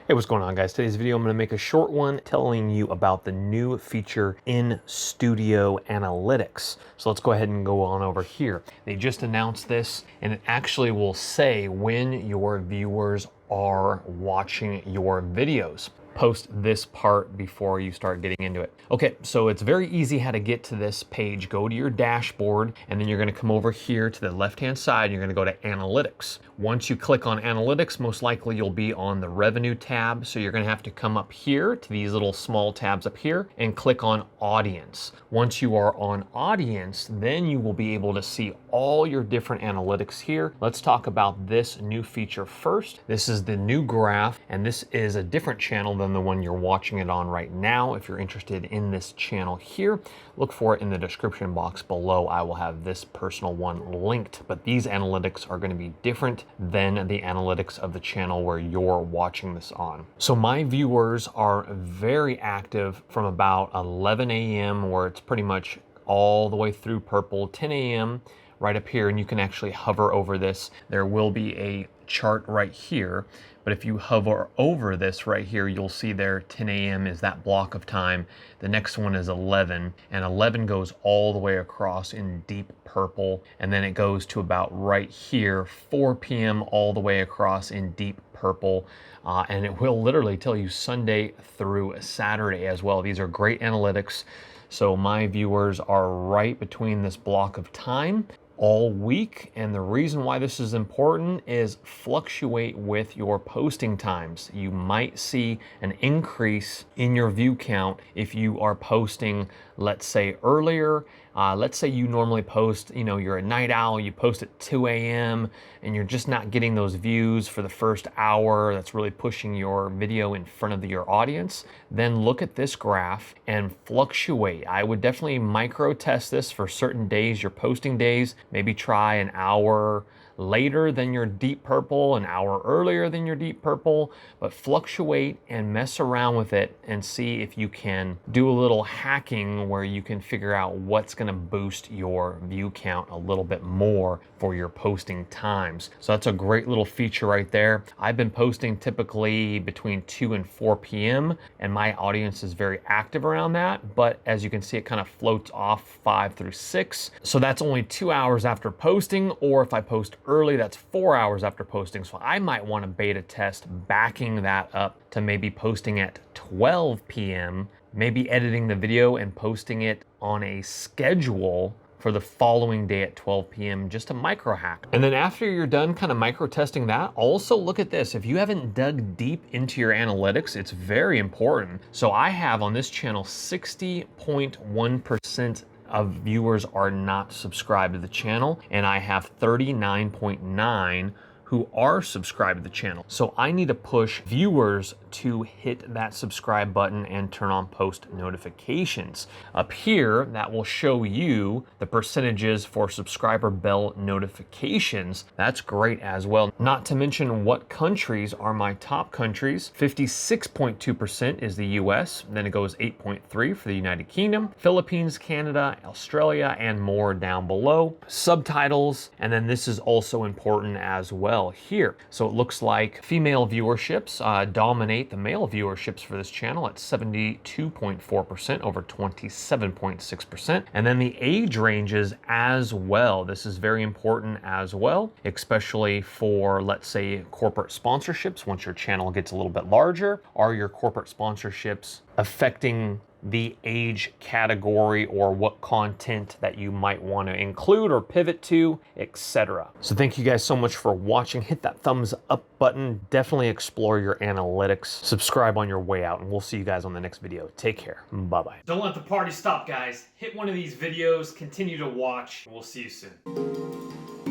Hey, what's going on, guys? Today's video, I'm going to make a short one telling you about the new feature in Studio Analytics. So let's go ahead and go on over here. They just announced this, and it actually will say when your viewers are watching your videos. Post this part before you start getting into it. Okay, so it's very easy how to get to this page. Go to your dashboard, and then you're gonna come over here to the left-hand side, and you're gonna go to Analytics. Once you click on Analytics, most likely you'll be on the Revenue tab, so you're gonna have to come up here to these little small tabs up here and click on Audience. Once you are on Audience, then you will be able to see all your different analytics here. Let's talk about this new feature first. This is the new graph, and this is a different channel than the one you're watching it on right now. If you're interested in this channel here, look for it in the description box below. I will have this personal one linked, but these analytics are going to be different than the analytics of the channel where you're watching this on. So my viewers are very active from about 11 a.m. where it's pretty much all the way through purple, 10 a.m. right up here, and you can actually hover over this. There will be a chart right here, but if you hover over this right here, you'll see there 10 a.m. is that block of time. The next one is 11, and 11 goes all the way across in deep purple, and then it goes to about right here, 4 p.m. all the way across in deep purple, and it will literally tell you Sunday through Saturday as well. These are great analytics. So my viewers are right between this block of time all week, and the reason why this is important is fluctuate with your posting times. You might see an increase in your view count if you are posting, let's say, earlier. Let's say you normally post, you're a night owl, you post at 2 a.m. and you're just not getting those views for the first hour. That's really pushing your video in front of your audience. Then look at this graph and fluctuate. I would definitely micro test this for certain days, your posting days. Maybe try an hour later than your deep purple, an hour earlier than your deep purple, but fluctuate and mess around with it and see if you can do a little hacking where you can figure out what's going to boost your view count a little bit more for your posting times. So that's a great little feature right there. I've been posting typically between 2 and 4 p.m. and my audience is very active around that, but as you can see, it kind of floats off 5 through 6. So that's only 2 hours after posting, or if I post early, that's 4 hours after posting. So I might want to beta test backing that up to maybe posting at 12 p.m., maybe editing the video and posting it on a schedule for the following day at 12 p.m. just a micro hack. And then after you're done kind of micro testing that, also look at this. If you haven't dug deep into your analytics, it's very important. So I have on this channel 60.1% of viewers are not subscribed to the channel, and I have 39.9 who are subscribed to the channel. So I need to push viewers to hit that subscribe button and turn on post notifications. Up here, that will show you the percentages for subscriber bell notifications. That's great as well. Not to mention what countries are my top countries. 56.2% is the US, then it goes 8.3 for the United Kingdom, Philippines, Canada, Australia, and more down below. Subtitles, and then this is also important as well here. So it looks like female viewerships dominate the male viewerships for this channel at 72.4% over 27.6%. And then the age ranges as well. This is very important as well, especially for, let's say, corporate sponsorships. Once your channel gets a little bit larger, are your corporate sponsorships affecting the age category or what content that you might want to include or pivot to, etc. So thank you guys so much for watching. Hit that thumbs up button. Definitely explore your analytics. Subscribe on your way out, and we'll see you guys on the next video. Take care. Bye-bye. Don't let the party stop, guys. Hit one of these videos, continue to watch, and we'll see you soon.